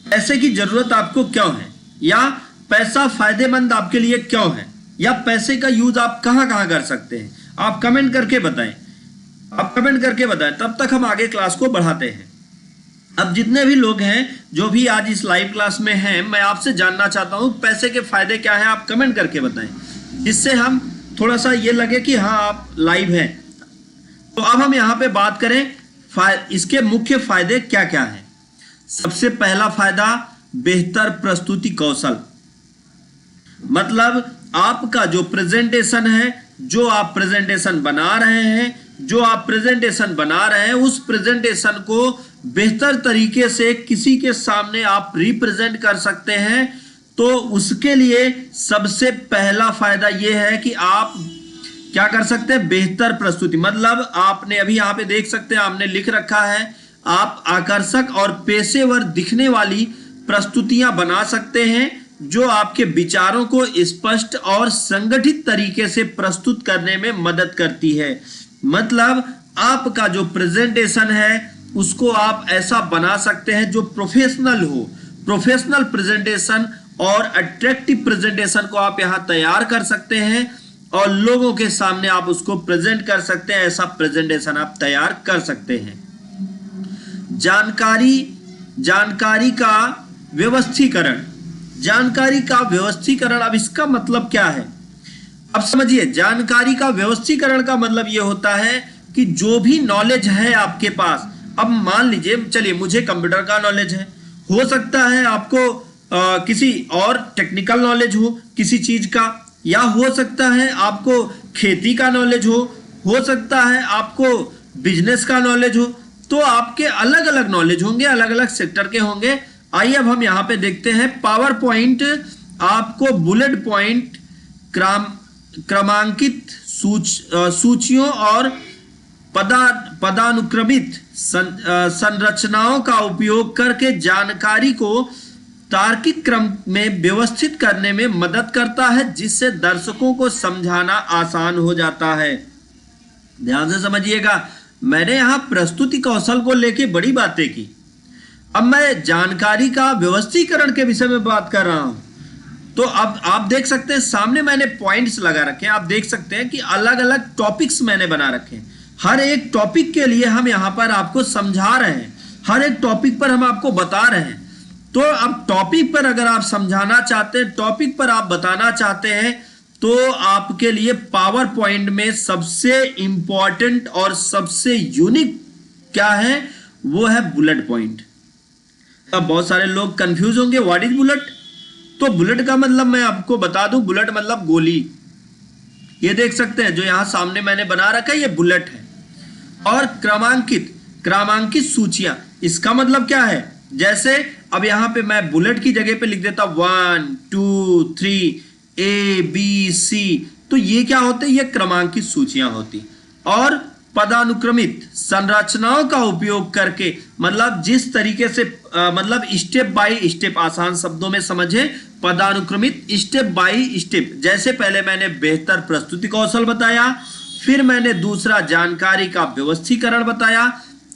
पैसे की जरूरत आपको क्यों है, या पैसा फायदेमंद आपके लिए क्यों है, या पैसे का यूज आप कहां कहां कर सकते हैं। आप कमेंट करके बताएं, आप कमेंट करके बताएं, तब तक हम आगे क्लास को बढ़ाते हैं। अब जितने भी लोग हैं जो भी आज इस लाइव क्लास में हैं, मैं आपसे जानना चाहता हूं पैसे के फायदे क्या हैं, आप कमेंट करके बताएं, जिससे हम थोड़ा सा ये लगे कि हाँ आप लाइव हैं। तो अब हम यहाँ पे बात करें इसके मुख्य फायदे क्या क्या हैं। सबसे पहला फायदा बेहतर प्रस्तुति कौशल, मतलब आपका जो प्रेजेंटेशन है, जो आप प्रेजेंटेशन बना रहे हैं, उस प्रेजेंटेशन को बेहतर तरीके से किसी के सामने आप रिप्रेजेंट कर सकते हैं। तो उसके लिए सबसे पहला फायदा यह है कि आप क्या कर सकते हैं, बेहतर प्रस्तुति, मतलब आपने अभी यहाँ पे देख सकते हैं, आपने लिख रखा है, आप आकर्षक और पेशेवर दिखने वाली प्रस्तुतियां बना सकते हैं जो आपके विचारों को स्पष्ट और संगठित तरीके से प्रस्तुत करने में मदद करती है। मतलब आपका जो प्रेजेंटेशन है उसको आप ऐसा बना सकते हैं जो प्रोफेशनल हो, प्रोफेशनल प्रेजेंटेशन और अट्रैक्टिव प्रेजेंटेशन को आप यहां तैयार कर सकते हैं और लोगों के सामने आप उसको प्रेजेंट कर सकते हैं। ऐसा प्रेजेंटेशन आप तैयार कर सकते हैं। जानकारी का व्यवस्थीकरण, अब इसका मतलब क्या है, अब समझिए। जानकारी का व्यवस्थीकरण का मतलब यह होता है कि जो भी नॉलेज है आपके पास, अब मान लीजिए, चलिए मुझे कंप्यूटर का नॉलेज है, हो सकता है आपको किसी और टेक्निकल नॉलेज हो किसी चीज का, या हो सकता है आपको खेती का नॉलेज हो सकता है आपको बिजनेस का नॉलेज हो। तो आपके अलग अलग नॉलेज होंगे, अलग अलग सेक्टर के होंगे। आइए अब हम यहां पे देखते हैं। पावर पॉइंट आपको बुलेट पॉइंट, क्रमांकित सूचियों और पदानुक्रमित संरचनाओं का उपयोग करके जानकारी को तार्किक क्रम में व्यवस्थित करने में मदद करता है, जिससे दर्शकों को समझाना आसान हो जाता है। ध्यान से समझिएगा, मैंने यहां प्रस्तुति कौशल को लेके बड़ी बातें की, अब मैं जानकारी का व्यवस्थीकरण के विषय में बात कर रहा हूं। तो अब आप देख सकते हैं सामने मैंने पॉइंट्स लगा रखे हैं, आप देख सकते हैं कि अलग अलग टॉपिक्स मैंने बना रखे हैं। हर एक टॉपिक के लिए हम यहां पर आपको समझा रहे हैं, हर एक टॉपिक पर हम आपको बता रहे हैं। तो अब टॉपिक पर अगर आप समझाना चाहते हैं, टॉपिक पर आप बताना चाहते हैं, तो आपके लिए पावर पॉइंट में सबसे इंपॉर्टेंट और सबसे यूनिक क्या है, वो है बुलेट पॉइंट। अब बहुत सारे लोग कंफ्यूज होंगे, व्हाट इज बुलेट। तो बुलेट का मतलब मैं आपको बता दूं, बुलेट मतलब गोली। ये देख सकते हैं जो यहां सामने मैंने बना रखा है, ये बुलेट है। और क्रमांकित सूचियां, इसका मतलब क्या है, जैसे अब यहां पे मैं बुलेट की जगह पे लिख देता 1 2 3 ABC, तो ये क्या होते हैं, ये क्रमांकित सूचियां होती। और पदानुक्रमित संरचनाओं का उपयोग करके, मतलब जिस तरीके से मतलब स्टेप बाय स्टेप, आसान शब्दों में समझे, पदानुक्रमित स्टेप बाय स्टेप। जैसे पहले मैंने बेहतर प्रस्तुति कौशल बताया, फिर मैंने दूसरा जानकारी का व्यवस्थीकरण बताया।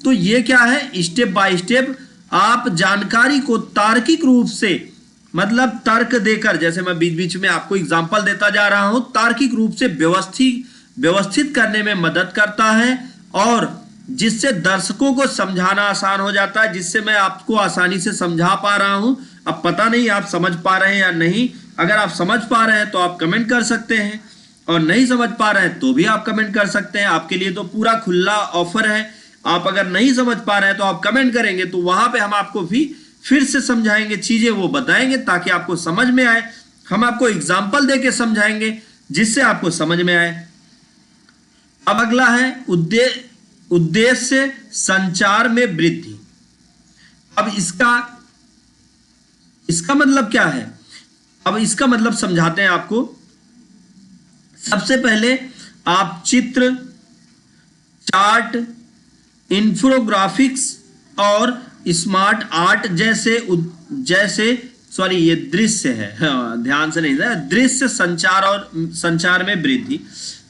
तो ये क्या है, स्टेप बाय स्टेप आप जानकारी को तार्किक रूप से, मतलब तर्क देकर, जैसे मैं बीच बीच में आपको एग्जांपल देता जा रहा हूं, तार्किक रूप से व्यवस्थित करने में मदद करता है और जिससे दर्शकों को समझाना आसान हो जाता है, जिससे मैं आपको आसानी से समझा पा रहा हूं। अब पता नहीं आप समझ पा रहे हैं या नहीं, अगर आप समझ पा रहे हैं तो आप कमेंट कर सकते हैं, और नहीं समझ पा रहे हैं तो भी आप कमेंट कर सकते हैं। आपके लिए तो पूरा खुला ऑफर है। आप अगर नहीं समझ पा रहे हैं तो आप कमेंट करेंगे, तो वहां पे हम आपको भी फिर से समझाएंगे, चीजें वो बताएंगे ताकि आपको समझ में आए। हम आपको एग्जाम्पल देके समझाएंगे जिससे आपको समझ में आए। अब अगला है उद्देश्य संचार में वृद्धि। अब इसका इसका मतलब क्या है? अब इसका मतलब समझाते हैं आपको। सबसे पहले आप चित्र, चार्ट, इंफोग्राफिक्स और स्मार्ट आर्ट जैसे सॉरी ये दृश्य है, हाँ, ध्यान से नहीं था, दृश्य संचार और संचार में वृद्धि।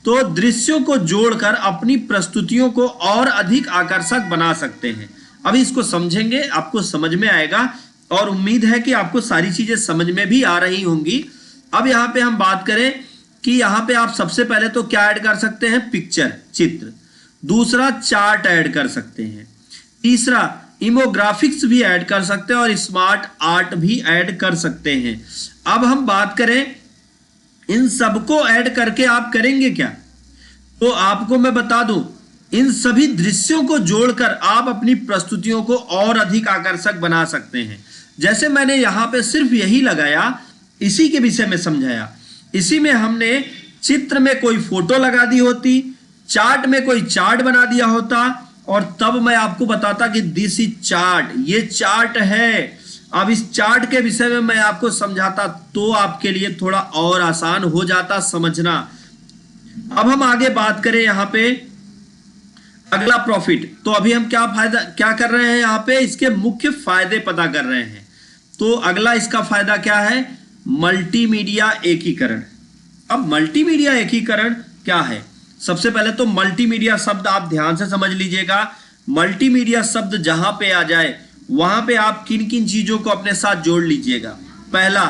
तो दृश्यों को जोड़कर अपनी प्रस्तुतियों को और अधिक आकर्षक बना सकते हैं। अभी इसको समझेंगे, आपको समझ में आएगा और उम्मीद है कि आपको सारी चीजें समझ में भी आ रही होंगी। अब यहाँ पे हम बात करें कि यहाँ पे आप सबसे पहले तो क्या ऐड कर सकते हैं? पिक्चर, चित्र। दूसरा चार्ट ऐड कर सकते हैं। तीसरा इमोग्राफिक्स भी ऐड कर सकते हैं और स्मार्ट आर्ट भी ऐड कर सकते हैं। अब हम बात करें इन सबको ऐड करके आप करेंगे क्या? तो आपको मैं बता दूं, इन सभी दृश्यों को जोड़कर आप अपनी प्रस्तुतियों को और अधिक आकर्षक बना सकते हैं। जैसे मैंने यहां पे सिर्फ यही लगाया, इसी के विषय में समझाया। इसी में हमने चित्र में कोई फोटो लगा दी होती, चार्ट में कोई चार्ट बना दिया होता और तब मैं आपको बताता कि दिस इज चार्ट, ये चार्ट है। अब इस चार्ट के विषय में मैं आपको समझाता तो आपके लिए थोड़ा और आसान हो जाता समझना। अब हम आगे बात करें यहाँ पे अगला प्रॉफिट। तो अभी हम क्या कर रहे हैं यहाँ पे? इसके मुख्य फायदे पता कर रहे हैं। तो अगला इसका फायदा क्या है? मल्टीमीडिया एकीकरण। अब मल्टीमीडिया एकीकरण क्या है? सबसे पहले तो मल्टीमीडिया शब्द आप ध्यान से समझ लीजिएगा। मल्टीमीडिया शब्द जहां पे आ जाए वहां पे आप किन किन चीजों को अपने साथ जोड़ लीजिएगा? पहला,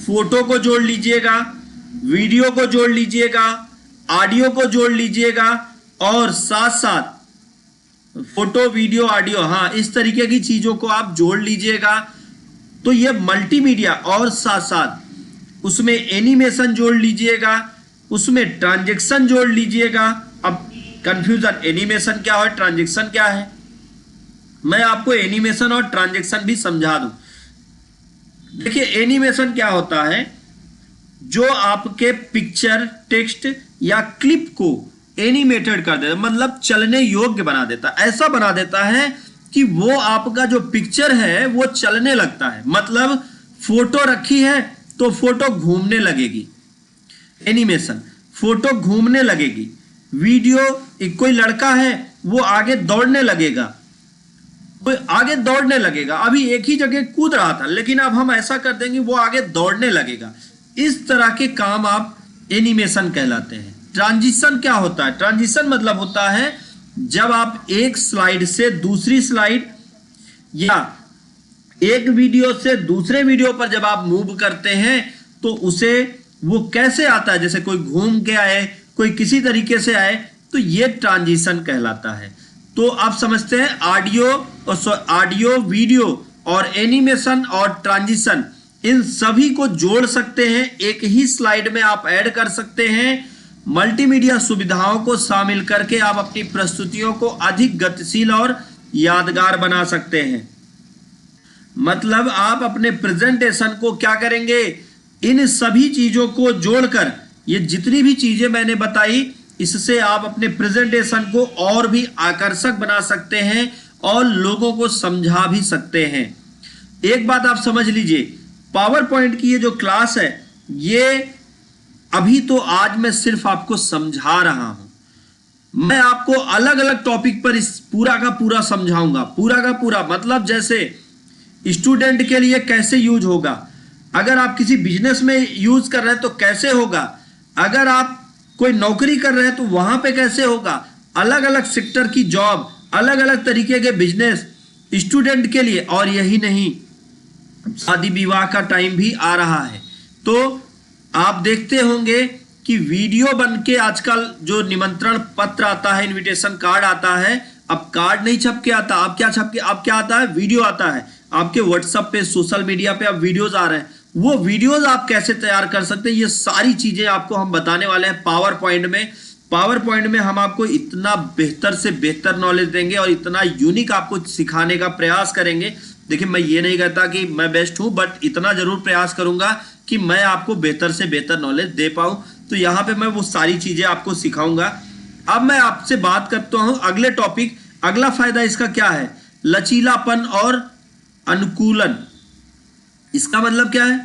फोटो को जोड़ लीजिएगा, वीडियो को जोड़ लीजिएगा, ऑडियो को जोड़ लीजिएगा और साथ साथ फोटो, वीडियो, ऑडियो, हाँ, इस तरीके की चीजों को आप जोड़ लीजिएगा। तो ये मल्टीमीडिया, और साथ साथ उसमें एनिमेशन जोड़ लीजिएगा, उसमें ट्रांजैक्शन जोड़ लीजिएगा। अब कंफ्यूजन, एनिमेशन क्या है, ट्रांजैक्शन क्या है? मैं आपको एनिमेशन और ट्रांजैक्शन भी समझा दूं। देखिए एनिमेशन क्या होता है? जो आपके पिक्चर, टेक्स्ट या क्लिप को एनिमेटेड कर देता, मतलब चलने योग्य बना देता, ऐसा बना देता है कि वो आपका जो पिक्चर है वो चलने लगता है। मतलब फोटो रखी है तो फोटो घूमने लगेगी, एनिमेशन, फोटो घूमने लगेगी। वीडियो, कोई लड़का है वो आगे दौड़ने लगेगा, कोई आगे दौड़ने लगेगा, अभी एक ही जगह कूद रहा था लेकिन अब हम ऐसा कर देंगे वो आगे दौड़ने लगेगा। इस तरह के काम आप एनिमेशन कहलाते हैं। ट्रांजिशन क्या होता है? ट्रांजिशन मतलब होता है जब आप एक स्लाइड से दूसरी स्लाइड या एक वीडियो से दूसरे वीडियो पर जब आप मूव करते हैं तो उसे वो कैसे आता है, जैसे कोई घूम के आए, कोई किसी तरीके से आए, तो ये ट्रांजिशन कहलाता है। तो आप समझते हैं ऑडियो, वीडियो और एनिमेशन और ट्रांजिशन, इन सभी को जोड़ सकते हैं, एक ही स्लाइड में आप ऐड कर सकते हैं। मल्टीमीडिया सुविधाओं को शामिल करके आप अपनी प्रस्तुतियों को अधिक गतिशील और यादगार बना सकते हैं। मतलब आप अपने प्रेजेंटेशन को क्या करेंगे? इन सभी चीजों को जोड़कर, ये जितनी भी चीजें मैंने बताई, इससे आप अपने प्रेजेंटेशन को और भी आकर्षक बना सकते हैं और लोगों को समझा भी सकते हैं। एक बात आप समझ लीजिए, पावर पॉइंट की ये जो क्लास है, ये अभी तो आज मैं सिर्फ आपको समझा रहा हूं। मैं आपको अलग अलग टॉपिक पर इस पूरा का पूरा समझाऊंगा, पूरा का पूरा। मतलब जैसे स्टूडेंट के लिए कैसे यूज होगा, अगर आप किसी बिजनेस में यूज कर रहे हैं तो कैसे होगा, अगर आप कोई नौकरी कर रहे हैं तो वहां पे कैसे होगा, अलग अलग सेक्टर की जॉब, अलग अलग तरीके के बिजनेस स्टूडेंट के लिए। और यही नहीं, शादी विवाह का टाइम भी आ रहा है तो आप देखते होंगे कि वीडियो बन के आजकल जो निमंत्रण पत्र आता है, इनविटेशन कार्ड आता है, अब कार्ड नहीं छप के आता, अब क्या आता है? वीडियो आता है। आपके व्हाट्सएप पे, सोशल मीडिया पे अब वीडियोज आ रहे हैं। वो वीडियोज आप कैसे तैयार कर सकते हैं, ये सारी चीजें आपको हम बताने वाले हैं पावर पॉइंट में। पावर पॉइंट में हम आपको इतना बेहतर से बेहतर नॉलेज देंगे और इतना यूनिक आपको सिखाने का प्रयास करेंगे। देखिए मैं ये नहीं कहता कि मैं बेस्ट हूं, बट इतना जरूर प्रयास करूंगा कि मैं आपको बेहतर से बेहतर नॉलेज दे पाऊं। तो यहाँ पे मैं वो सारी चीजें आपको सिखाऊंगा। अब मैं आपसे बात करता हूं अगले टॉपिक। अगला फायदा इसका क्या है? लचीलापन और अनुकूलन। इसका मतलब क्या है,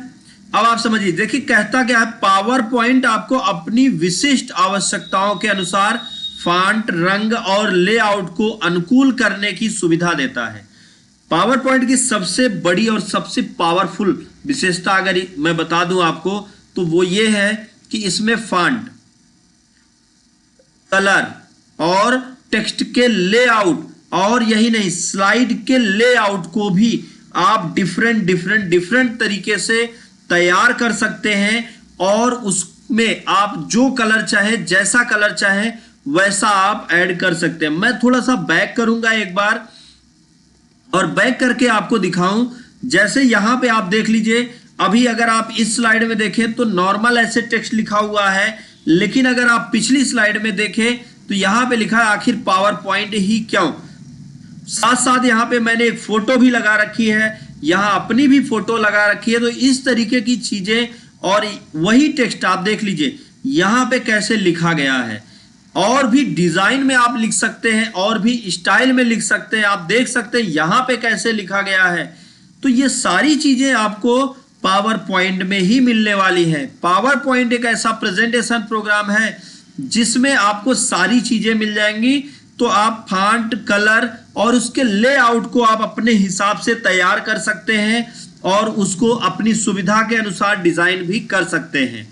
अब आप समझिए। देखिए कहता क्या है, पावर पॉइंट आपको अपनी विशिष्ट आवश्यकताओं के अनुसार फॉन्ट, रंग और लेआउट को अनुकूल करने की सुविधा देता है। पावर पॉइंट की सबसे बड़ी और सबसे पावरफुल विशेषता अगर मैं बता दूं आपको, तो वो ये है कि इसमें फॉन्ट, कलर और टेक्स्ट के लेआउट, और यही नहीं, स्लाइड के लेआउट को भी आप डिफरेंट तरीके से तैयार कर सकते हैं, और उसमें आप जो कलर चाहे, जैसा कलर चाहे वैसा आप ऐड कर सकते हैं। मैं थोड़ा सा बैक करूंगा एक बार और बैक करके आपको दिखाऊं। जैसे यहां पे आप देख लीजिए, अभी अगर आप इस स्लाइड में देखें तो नॉर्मल ऐसे टेक्स्ट लिखा हुआ है, लेकिन अगर आप पिछली स्लाइड में देखें तो यहां पे लिखा है आखिर पावर पॉइंट ही क्यों। साथ साथ यहां पे मैंने एक फोटो भी लगा रखी है, यहां अपनी भी फोटो लगा रखी है। तो इस तरीके की चीजें, और वही टेक्स्ट आप देख लीजिए यहां पे कैसे लिखा गया है, और भी डिजाइन में आप लिख सकते हैं, और भी स्टाइल में लिख सकते हैं। आप देख सकते हैं यहां पे कैसे लिखा गया है। तो ये सारी चीजें आपको पावर पॉइंट में ही मिलने वाली है। पावर पॉइंट एक ऐसा प्रेजेंटेशन प्रोग्राम है जिसमें आपको सारी चीजें मिल जाएंगी। तो आप फॉन्ट, कलर और उसके लेआउट को आप अपने हिसाब से तैयार कर सकते हैं, और उसको अपनी सुविधा के अनुसार डिजाइन भी कर सकते हैं।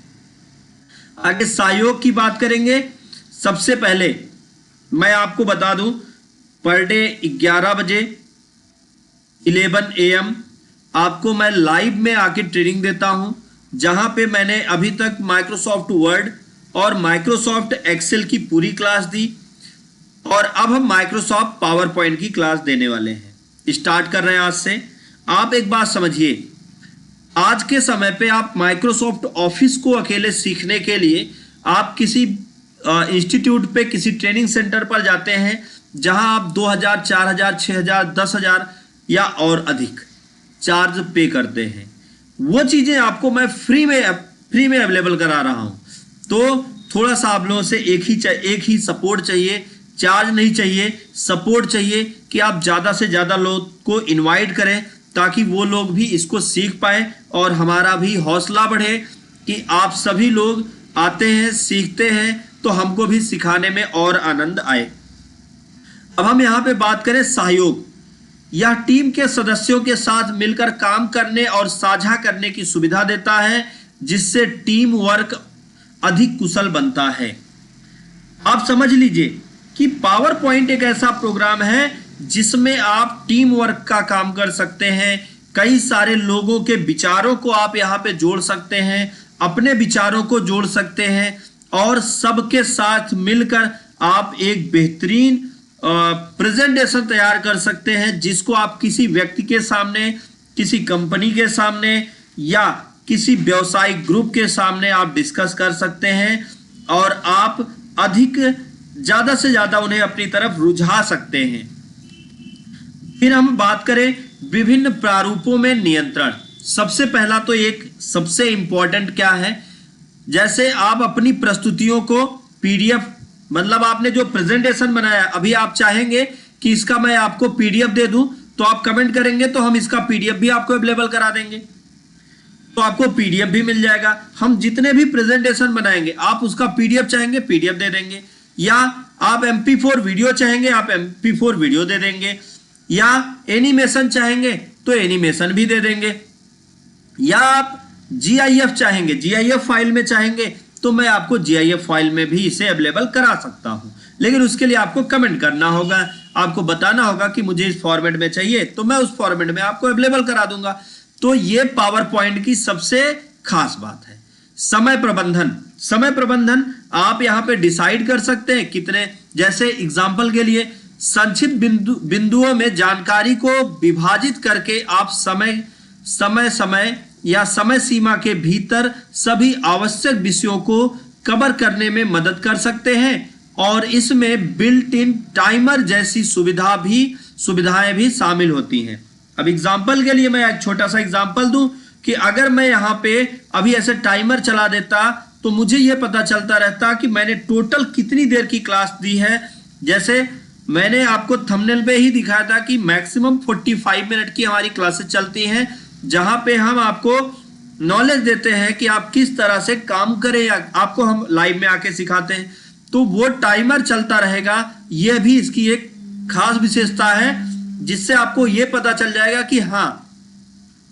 आगे सहयोग की बात करेंगे। सबसे पहले मैं आपको बता दूं, पर डे 11 बजे 11 AM आपको मैं लाइव में आके ट्रेनिंग देता हूं, जहां पे मैंने अभी तक माइक्रोसॉफ्ट वर्ड और माइक्रोसॉफ्ट एक्सेल की पूरी क्लास दी, और अब हम माइक्रोसॉफ्ट पावर पॉइंट की क्लास देने वाले हैं। स्टार्ट कर रहे हैं आज से। आप एक बात समझिए, आज के समय पे आप माइक्रोसॉफ्ट ऑफिस को अकेले सीखने के लिए आप किसी इंस्टीट्यूट पे, किसी ट्रेनिंग सेंटर पर जाते हैं, जहां आप 2000, 4000, 6000, 10,000 या और अधिक चार्ज पे करते हैं। वो चीजें आपको मैं फ्री में अवेलेबल करा रहा हूं। तो थोड़ा सा आप लोगों से एक ही सपोर्ट चाहिए, चार्ज नहीं चाहिए, सपोर्ट चाहिए कि आप ज्यादा से ज्यादा लोग को इनवाइट करें, ताकि वो लोग भी इसको सीख पाए और हमारा भी हौसला बढ़े कि आप सभी लोग आते हैं, सीखते हैं, तो हमको भी सिखाने में और आनंद आए। अब हम यहां पे बात करें सहयोग। यह टीम के सदस्यों के साथ मिलकर काम करने और साझा करने की सुविधा देता है, जिससे टीम वर्क अधिक कुशल बनता है। आप समझ लीजिए कि पावर पॉइंट एक ऐसा प्रोग्राम है जिसमें आप टीम वर्क का काम कर सकते हैं। कई सारे लोगों के विचारों को आप यहाँ पे जोड़ सकते हैं, अपने विचारों को जोड़ सकते हैं, और सबके साथ मिलकर आप एक बेहतरीन प्रेजेंटेशन तैयार कर सकते हैं, जिसको आप किसी व्यक्ति के सामने, किसी कंपनी के सामने या किसी व्यावसायिक ग्रुप के सामने आप डिस्कस कर सकते हैं, और आप अधिक ज्यादा से ज्यादा उन्हें अपनी तरफ रुझा सकते हैं। फिर हम बात करें विभिन्न प्रारूपों में नियंत्रण। सबसे पहला तो एक सबसे इंपॉर्टेंट क्या है, जैसे आप अपनी प्रस्तुतियों को PDF, मतलब आपने जो प्रेजेंटेशन बनाया, अभी आप चाहेंगे कि इसका मैं आपको PDF दे दूं, तो आप कमेंट करेंगे तो हम इसका PDF भी आपको अवेलेबल करा देंगे, तो आपको PDF भी मिल जाएगा। हम जितने भी प्रेजेंटेशन बनाएंगे, आप उसका PDF चाहेंगे PDF दे देंगे, या आप MP4 वीडियो चाहेंगे आप MP4 वीडियो दे देंगे, या एनिमेशन चाहेंगे तो एनिमेशन भी दे देंगे, या आप GIF चाहेंगे, GIF फाइल में चाहेंगे तो मैं आपको GIF फाइल में भी इसे अवेलेबल करा सकता हूं। लेकिन उसके लिए आपको कमेंट करना होगा, आपको बताना होगा कि मुझे इस फॉर्मेट में चाहिए, तो मैं उस फॉर्मेट में आपको अवेलेबल करा दूंगा। तो ये पावर पॉइंट की सबसे खास बात है। समय प्रबंधन। समय प्रबंधन आप यहां पे डिसाइड कर सकते हैं कितने, जैसे एग्जांपल के लिए संक्षिप्त बिंदुओं में जानकारी को विभाजित करके आप समय या समय सीमा के भीतर सभी आवश्यक विषयों को कवर करने में मदद कर सकते हैं, और इसमें बिल्ट इन टाइमर जैसी सुविधाएं भी शामिल होती हैं। अब एग्जांपल के लिए मैं एक छोटा सा एग्जांपल दूं कि अगर मैं यहां पे अभी ऐसे टाइमर चला देता, तो मुझे यह पता चलता रहता कि मैंने टोटल कितनी देर की क्लास दी है। जैसे मैंने आपको थंबनेल पे ही दिखाया था कि मैक्सिमम 45 मिनट की हमारी क्लासेस चलती हैं, जहां पे हम आपको नॉलेज देते हैं कि आप किस तरह से काम करें, या आपको हम लाइव में आके सिखाते हैं। तो वो टाइमर चलता रहेगा, यह भी इसकी एक खास विशेषता है, जिससे आपको यह पता चल जाएगा कि हाँ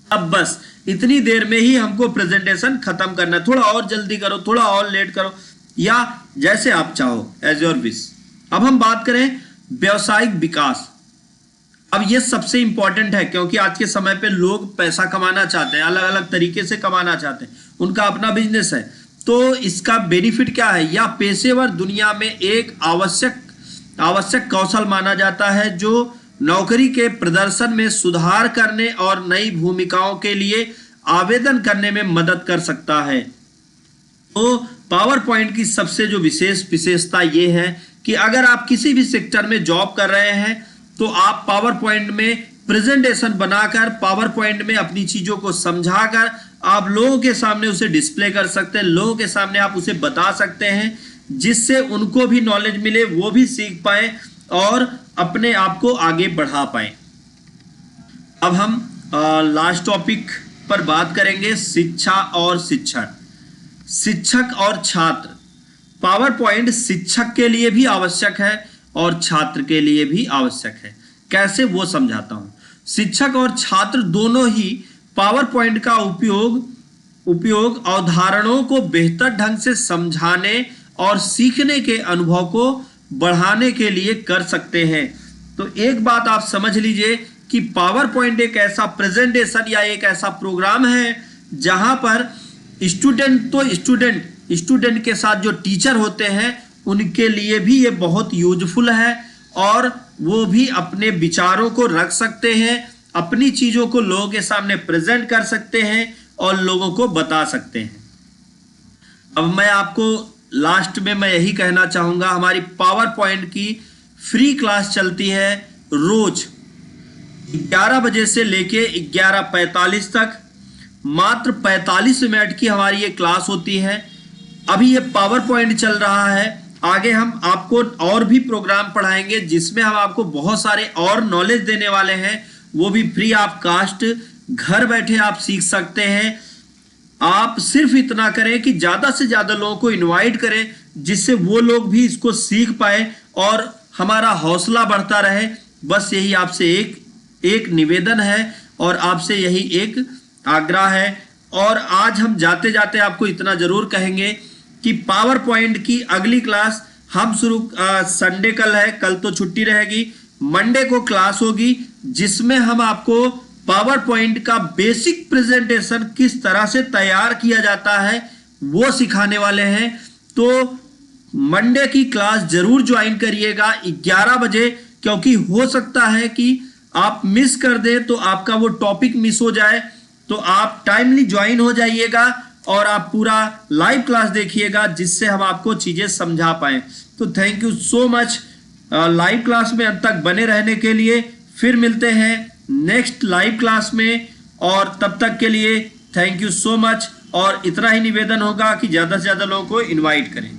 अब बस इतनी देर में ही हमको प्रेजेंटेशन खत्म करना है, थोड़ा और जल्दी करो, थोड़ा और लेट करो, या जैसे आप चाहो, एज योर विश। अब हम बात करें व्यवसायिक विकास। अब ये सबसे इंपॉर्टेंट है, क्योंकि आज के समय पे लोग पैसा कमाना चाहते हैं, अलग अलग तरीके से कमाना चाहते हैं, उनका अपना बिजनेस है। तो इसका बेनिफिट क्या है, या पेशेवर दुनिया में एक आवश्यक कौशल माना जाता है, जो नौकरी के प्रदर्शन में सुधार करने और नई भूमिकाओं के लिए आवेदन करने में मदद कर सकता है। तो पावर पॉइंट की सबसे जो विशेषता ये है कि अगर आप किसी भी सेक्टर में जॉब कर रहे हैं तो आप पावर पॉइंट में प्रेजेंटेशन बनाकर, पावर पॉइंट में अपनी चीजों को समझाकर आप लोगों के सामने उसे डिस्प्ले कर सकते हैं, लोगों के सामने आप उसे बता सकते हैं, जिससे उनको भी नॉलेज मिले, वो भी सीख पाए और अपने आप को आगे बढ़ा पाए। अब हम लास्ट टॉपिक पर बात करेंगे, शिक्षा और शिक्षण। शिक्षक और छात्र। पावर पॉइंट शिक्षक के लिए भी आवश्यक है और छात्र के लिए भी आवश्यक है। कैसे, वो समझाता हूं। शिक्षक और छात्र दोनों ही पावर पॉइंट का उपयोग अवधारणाओं को बेहतर ढंग से समझाने और सीखने के अनुभव को बढ़ाने के लिए कर सकते हैं। तो एक बात आप समझ लीजिए कि पावर पॉइंट एक ऐसा प्रेजेंटेशन या एक ऐसा प्रोग्राम है जहां पर स्टूडेंट के साथ जो टीचर होते हैं उनके लिए भी ये बहुत यूजफुल है, और वो भी अपने विचारों को रख सकते हैं, अपनी चीजों को लोगों के सामने प्रेजेंट कर सकते हैं और लोगों को बता सकते हैं। अब मैं आपको लास्ट में मैं यही कहना चाहूंगा, हमारी पावर पॉइंट की फ्री क्लास चलती है रोज 11 बजे से लेके 11:45 तक। मात्र 45 मिनट की हमारी ये क्लास होती है। अभी ये पावर पॉइंट चल रहा है, आगे हम आपको और भी प्रोग्राम पढ़ाएंगे जिसमें हम आपको बहुत सारे और नॉलेज देने वाले हैं, वो भी फ्री ऑफ कास्ट, घर बैठे आप सीख सकते हैं। आप सिर्फ इतना करें कि ज्यादा से ज्यादा लोगों को इनवाइट करें, जिससे वो लोग भी इसको सीख पाए और हमारा हौसला बढ़ता रहे। बस यही आपसे एक निवेदन है और आपसे यही एक आग्रह है। और आज हम जाते जाते आपको इतना जरूर कहेंगे कि पावर पॉइंट की अगली क्लास हम संडे कल है, कल तो छुट्टी रहेगी, मंडे को क्लास होगी, जिसमें हम आपको पावर पॉइंट का बेसिक प्रेजेंटेशन किस तरह से तैयार किया जाता है वो सिखाने वाले हैं। तो मंडे की क्लास जरूर ज्वाइन करिएगा 11 बजे, क्योंकि हो सकता है कि आप मिस कर दें तो आपका वो टॉपिक मिस हो जाए। तो आप टाइमली ज्वाइन हो जाइएगा और आप पूरा लाइव क्लास देखिएगा, जिससे हम आपको चीजें समझा पाए। तो thank you so much live class में अंत तक बने रहने के लिए। फिर मिलते हैं नेक्स्ट लाइव क्लास में, और तब तक के लिए थैंक यू सो मच। और इतना ही निवेदन होगा कि ज्यादा से ज्यादा लोगों को इनवाइट करें।